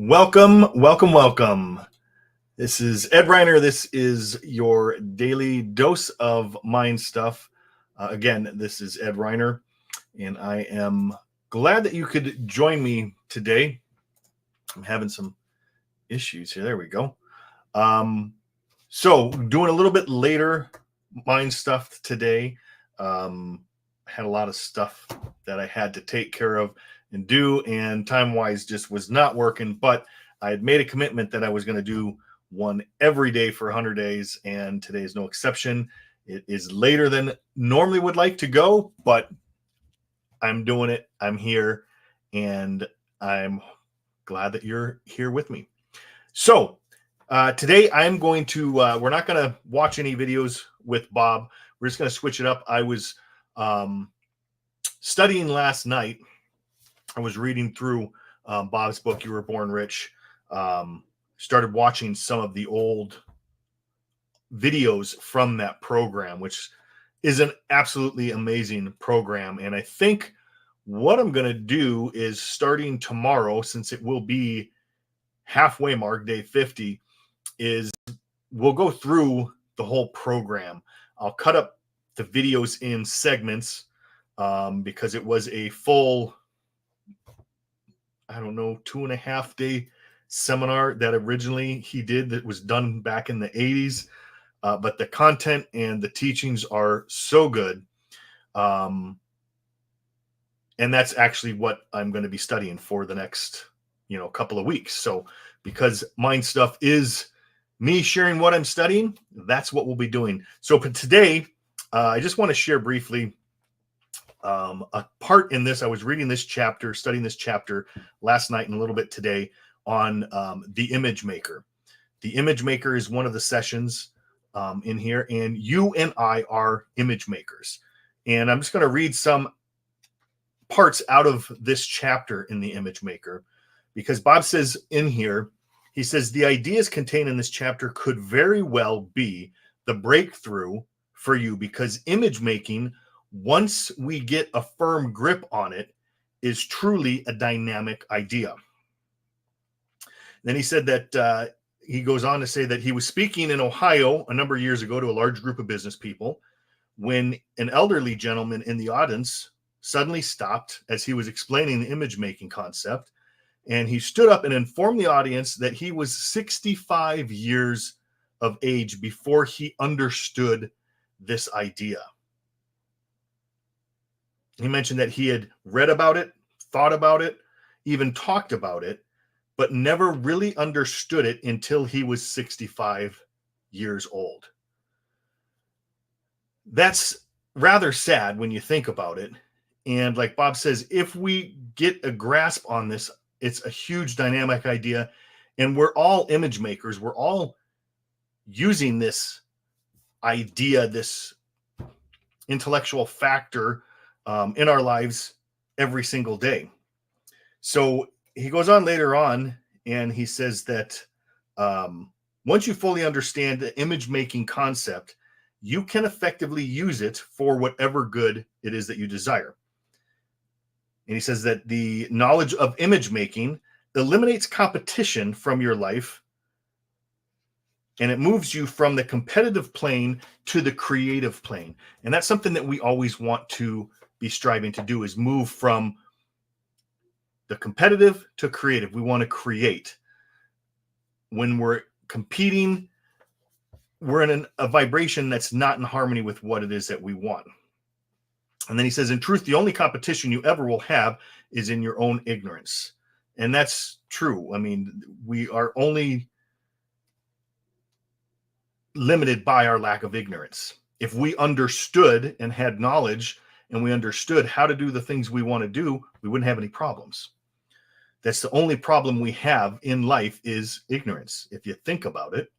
Welcome, welcome, welcome. This is Ed Reiner. This is your daily dose of mind stuff. Again, this is Ed Reiner, and I am glad that you could join me today. I'm having some issues here. There we go. So doing a little bit later mind stuff today. Had a lot of stuff that I had to take care of and do, and time-wise just was not working, but I had made a commitment that I was going to do one every day for 100 days, and today is no exception. It is later than normally would like to go, but I'm doing it. I'm here, and I'm glad that you're here with me. So today I'm going to, we're not going to watch any videos with Bob. We're just going to switch it up. I was studying last night. I was reading through Bob's book, You Were Born Rich. Started watching some of the old videos from that program, which is an absolutely amazing program. And I think what I'm going to do is, starting tomorrow, since it will be halfway mark, day 50, is we'll go through the whole program. I'll cut up the videos in segments because it was a full, 2.5 day seminar that originally he did, that was done back in the 80s. But the content and the teachings are so good. And that's actually what I'm going to be studying for the next, couple of weeks. So because Mind Stuff is me sharing what I'm studying, that's what we'll be doing. So for today, I just want to share briefly a part in this. I was reading this chapter, studying this chapter last night and a little bit today on the image maker. The image maker is one of the sessions in here, and you and I are image makers. And I'm just going to read some parts out of this chapter in the image maker, because Bob says in here, he says, the ideas contained in this chapter could very well be the breakthrough for you, because image making, once we get a firm grip on it, is truly a dynamic idea. Then he said that he goes on to say that he was speaking in Ohio a number of years ago to a large group of business people when an elderly gentleman in the audience suddenly stopped as he was explaining the image making concept. And he stood up and informed the audience that he was 65 years of age before he understood this idea. He mentioned that he had read about it, thought about it, even talked about it, but never really understood it until he was 65 years old. That's rather sad when you think about it. And like Bob says, if we get a grasp on this, it's a huge dynamic idea. And we're all image makers. We're all using this idea, this intellectual factor in our lives every single day. So he goes on later on, and he says that once you fully understand the image making concept, you can effectively use it for whatever good it is that you desire. And he says that the knowledge of image making eliminates competition from your life, and it moves you from the competitive plane to the creative plane. And that's something that we always want to be striving to do, is move from the competitive to creative. We want to create. When we're competing, we're in a vibration that's not in harmony with what it is that we want. And then he says, in truth, the only competition you ever will have is in your own ignorance. And that's true. I mean, we are only limited by our lack of ignorance. If we understood and had knowledge, and we understood how to do the things we want to do, we wouldn't have any problems. That's the only problem we have in life, is ignorance, if you think about it.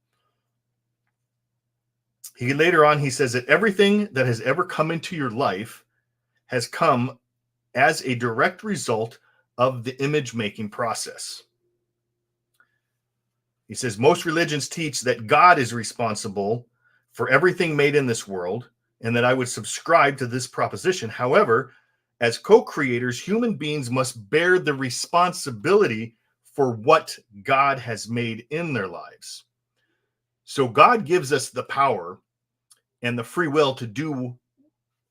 Later on, he says that everything that has ever come into your life has come as a direct result of the image making process. He says most religions teach that God is responsible for everything made in this world, and that I would subscribe to this proposition. However, as co-creators, human beings must bear the responsibility for what God has made in their lives. So God gives us the power and the free will to do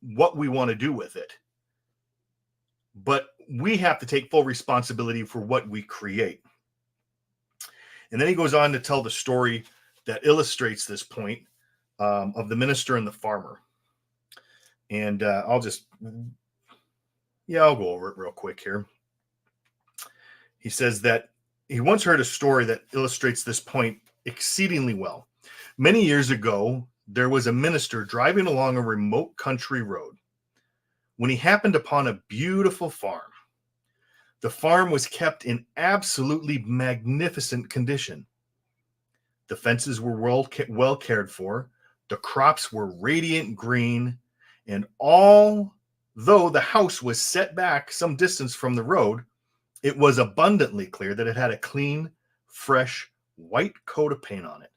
what we want to do with it. But we have to take full responsibility for what we create. And then he goes on to tell the story that illustrates this point of the minister and the farmer. And I'll go over it real quick here. He says that he once heard a story that illustrates this point exceedingly well. Many years ago, there was a minister driving along a remote country road when he happened upon a beautiful farm. The farm was kept in absolutely magnificent condition. The fences were well cared for. The crops were radiant green. And although the house was set back some distance from the road, it was abundantly clear that it had a clean, fresh, white coat of paint on it.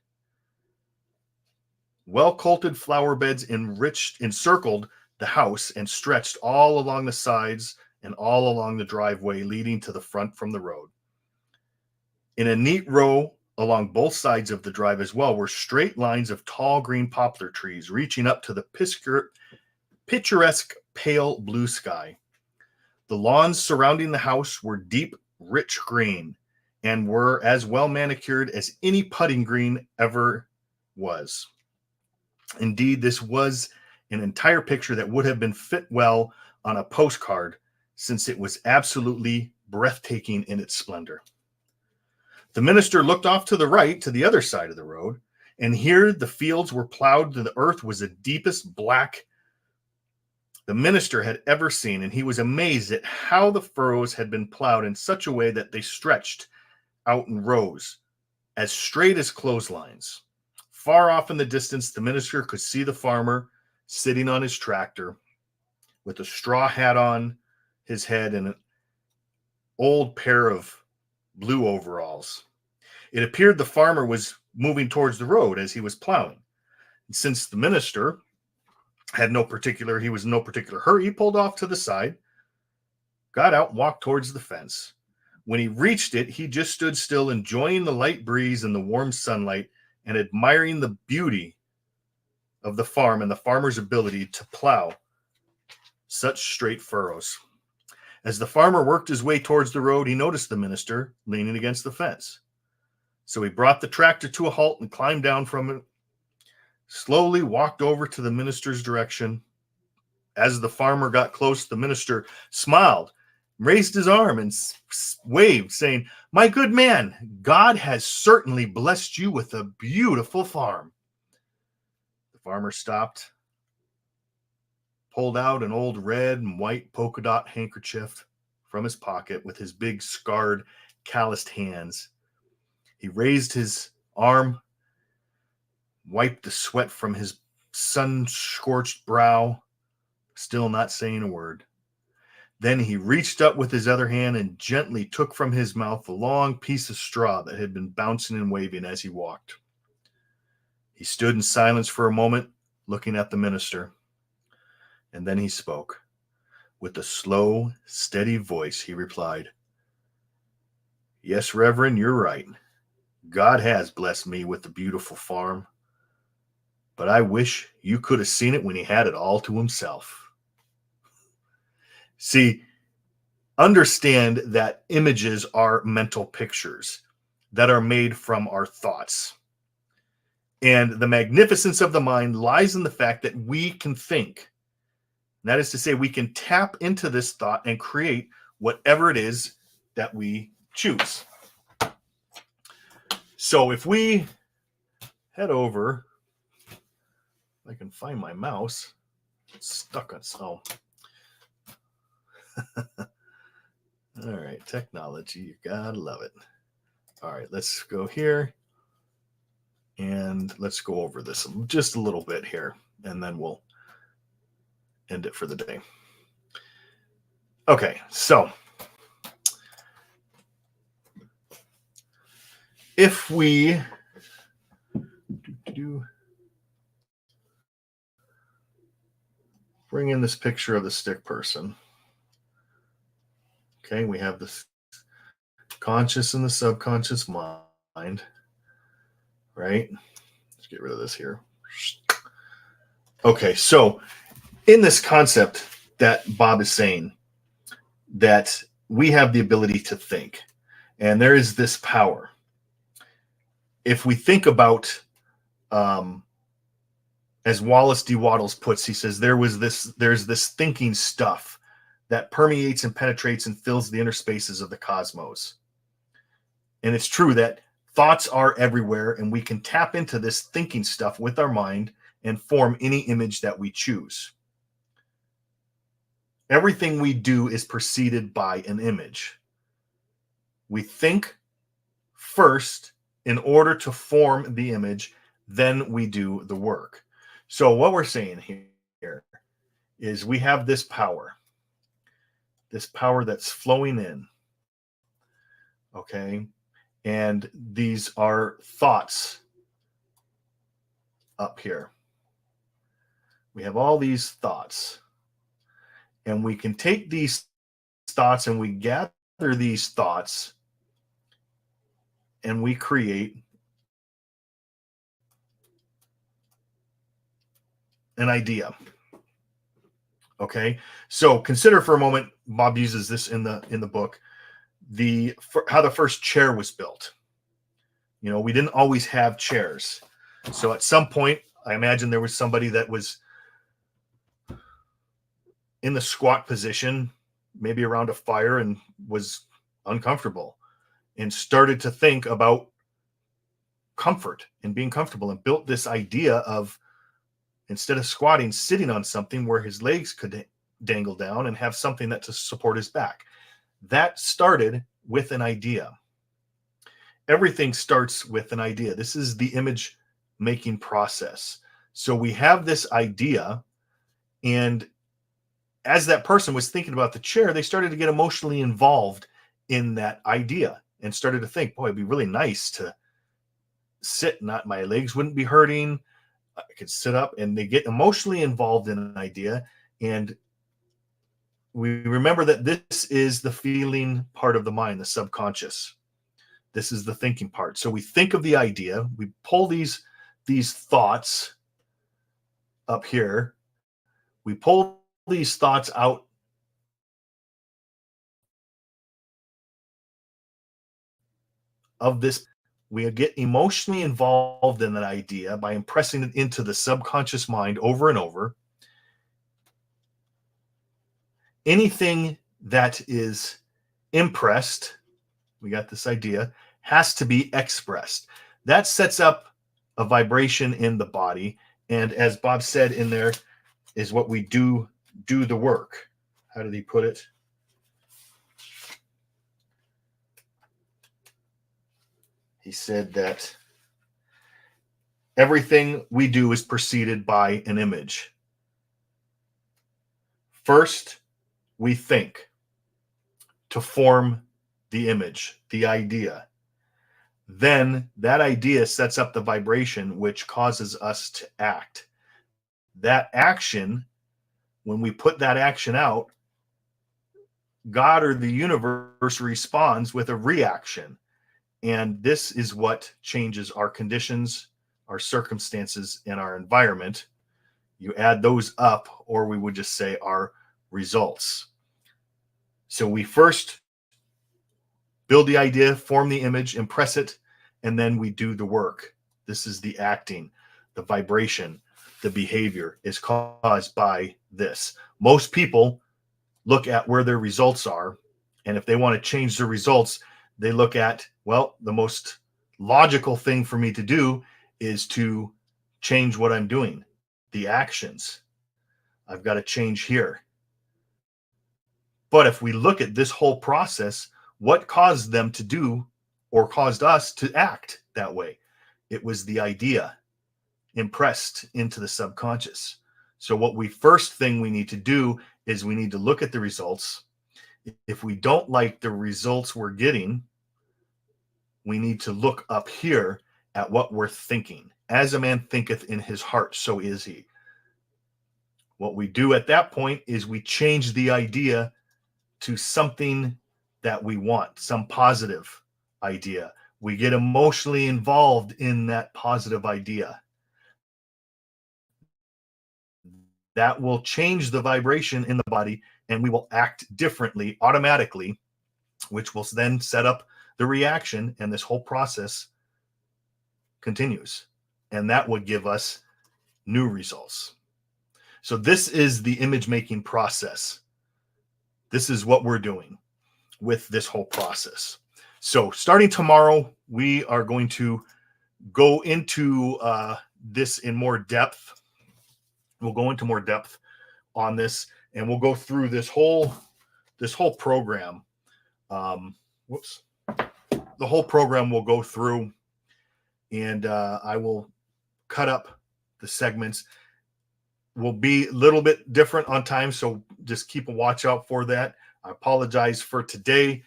Well-cultivated flower beds encircled the house and stretched all along the sides and all along the driveway leading to the front from the road. In a neat row along both sides of the drive as well were straight lines of tall green poplar trees reaching up to the picturesque pale blue sky. The lawns surrounding the house were deep, rich green and were as well manicured as any putting green ever was. Indeed, this was an entire picture that would have been fit well on a postcard, since it was absolutely breathtaking in its splendor. The minister looked off to the right, to the other side of the road, and here the fields were plowed and the earth was the deepest black the minister had ever seen, and he was amazed at how the furrows had been plowed in such a way that they stretched out in rows, as straight as clotheslines. Far off in the distance, the minister could see the farmer sitting on his tractor with a straw hat on his head and an old pair of blue overalls. It appeared the farmer was moving towards the road as he was plowing. And since the minister was in no particular hurry, he pulled off to the side, got out, and walked towards the fence. When he reached it, he just stood still, enjoying the light breeze and the warm sunlight and admiring the beauty of the farm and the farmer's ability to plow such straight furrows. As the farmer worked his way towards the road, he noticed the minister leaning against the fence. So he brought the tractor to a halt and climbed down from it, slowly walked over to the minister's direction. As the farmer got close, the minister smiled, raised his arm, and waved, saying, "My good man, God has certainly blessed you with a beautiful farm." The farmer stopped, pulled out an old red and white polka dot handkerchief from his pocket with his big, scarred, calloused hands. He raised his arm, wiped the sweat from his sun-scorched brow, still not saying a word. Then he reached up with his other hand and gently took from his mouth a long piece of straw that had been bouncing and waving as he walked. He stood in silence for a moment, looking at the minister, and then he spoke. With a slow, steady voice, he replied, "Yes, Reverend, you're right. God has blessed me with a beautiful farm, but I wish you could have seen it when he had it all to himself." See, understand that images are mental pictures that are made from our thoughts. And the magnificence of the mind lies in the fact that we can think. And that is to say, we can tap into this thought and create whatever it is that we choose. So if we head over, if I can find my mouse, it's stuck on so. All right, technology, you gotta love it. All right, let's go here and let's go over this just a little bit here, and then we'll end it for the day. Okay, so if we bring in this picture of the stick person, okay, we have this conscious and the subconscious mind, right? Let's get rid of this here. Okay, so in this concept that Bob is saying, that we have the ability to think, and there is this power. If we think about, as Wallace D. Wattles puts, he says, there's this thinking stuff that permeates and penetrates and fills the inner spaces of the cosmos. And it's true that thoughts are everywhere, and we can tap into this thinking stuff with our mind and form any image that we choose. Everything we do is preceded by an image. We think first in order to form the image, then we do the work. So what we're saying here is we have this power that's flowing in, okay? And these are thoughts up here. We have all these thoughts. And we can take these thoughts and we gather these thoughts and we create an idea. Okay, so consider for a moment, Bob uses this in the book, how the first chair was built. You know, we didn't always have chairs. So at some point, I imagine there was somebody that was in the squat position, maybe around a fire, and was uncomfortable and started to think about comfort and being comfortable, and built this idea of, instead of squatting, sitting on something where his legs could dangle down and have something that to support his back. That started with an idea. Everything starts with an idea. This is the image making process. So we have this idea, and as that person was thinking about the chair, they started to get emotionally involved in that idea and started to think, boy, it'd be really nice to sit, not, my legs wouldn't be hurting, I could sit up. And they get emotionally involved in an idea. And we remember that this is the feeling part of the mind, the subconscious. This is the thinking part. So we think of the idea, we pull these thoughts up here, we pull these thoughts out of this. We get emotionally involved in that idea by impressing it into the subconscious mind over and over. Anything that is impressed, we got this idea, has to be expressed. That sets up a vibration in the body. And as Bob said in there, is what we do the work. How did he put it? He said that everything we do is preceded by an image. First, we think to form the image, the idea. Then that idea sets up the vibration, which causes us to act. That action, when we put that action out, God or the universe responds with a reaction. And this is what changes our conditions, our circumstances, and our environment. You add those up, or we would just say our results. So we first build the idea, form the image, impress it, and then we do the work. This is the acting, the vibration, the behavior is caused by this. Most people look at where their results are, and if they want to change the results, they look at, well, the most logical thing for me to do is to change what I'm doing, the actions. I've got to change here. But if we look at this whole process, what caused them to do, or caused us to act that way? It was the idea impressed into the subconscious. So what first thing we need to do is we need to look at the results. If we don't like the results we're getting, we need to look up here at what we're thinking. As a man thinketh in his heart, so is he. What we do at that point is we change the idea to something that we want, some positive idea. We get emotionally involved in that positive idea. That will change the vibration in the body, and we will act differently automatically, which will then set up the reaction, and this whole process continues. And that would give us new results. So this is the image making process. This is what we're doing with this whole process. So starting tomorrow, we are going to go into this in more depth. We'll go into more depth on this, and we'll go through this whole program. The whole program we'll go through, and I will cut up the segments. Will be a little bit different on time, so just keep a watch out for that. I apologize for today.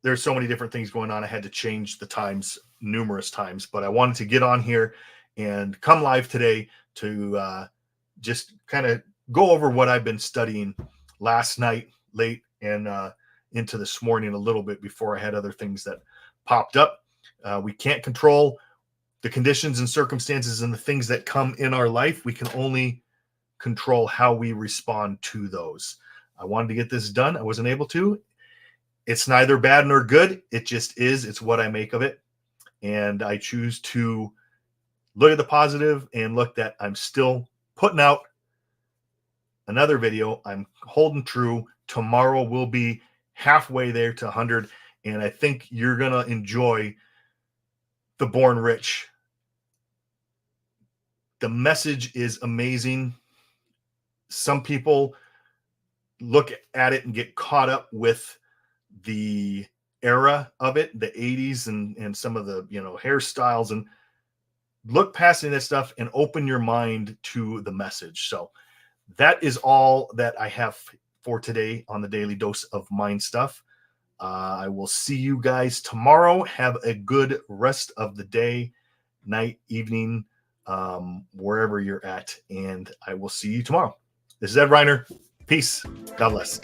There's so many different things going on. I had to change the times numerous times, but I wanted to get on here and come live today to just kind of go over what I've been studying last night late and into this morning a little bit before I had other things that popped up. We can't control the conditions and circumstances and the things that come in our life. We can only control how we respond to those. I wanted to get this done. I wasn't able to. It's neither bad nor good. It just is. It's what I make of it. And I choose to look at the positive and look that I'm still putting out another video. I'm holding true. Tomorrow will be halfway there to 100. And I think you're going to enjoy the Born Rich. The message is amazing. Some people look at it and get caught up with the era of it, the 80s and some of the, hairstyles, and look past that stuff and open your mind to the message. So that is all that I have for today on the Daily Dose of Mind Stuff. I will see you guys tomorrow. Have a good rest of the day, night, evening, wherever you're at. And I will see you tomorrow. This is Ed Reiner. Peace. God bless.